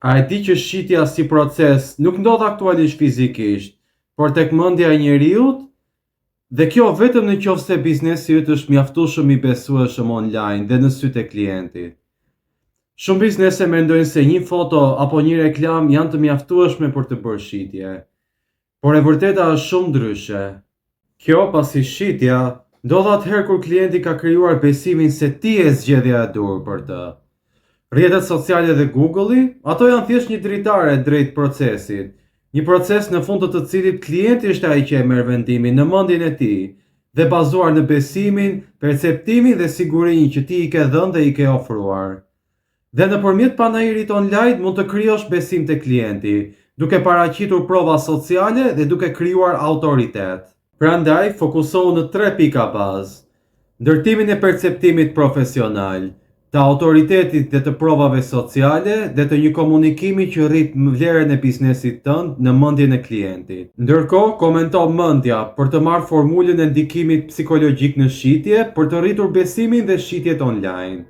A e di që shitja si proces nuk ndodh aktualisht fizikisht, por tek mendja e njeriut, dhe kjo vetëm në qoftë se biznesi yt është mjaftueshëm i besueshëm online dhe në sytë e klientit. Shumë biznese mendojnë se një foto apo një reklam janë të mjaftueshme për të bërë shitje, por e vërteta është shumë ndryshe. Kjo pasi shitja ndodh atëherë kur klienti ka krijuar besimin se ti je zgjedhja e dur për të. Rrjetet sociale dhe Google-i, ato janë thjesht një dritare drejt procesit, një proces në fund të cilit klienti është ai që e merr vendimin në mendjen e tij, dhe bazuar në besimin, perceptimin dhe sigurinë që ti i ke dhënë dhe i ke ofruar. Dhe nëpërmjet panairit online mund të krijosh besim te klienti, duke paraqitur prova sociale dhe duke krijuar autoritet. Prandaj fokusohu në 3 pika bazë: ndërtimin e perceptimit profesional, të autoritetit dhe të provave sociale dhe të një komunikimi që rrit vlerën e biznesit tënd në mendjen e klientit. Ndërkohë, komento mendja për të marrë formulën e ndikimit psikologjik në shitje për të rritur besimin dhe shitjet online.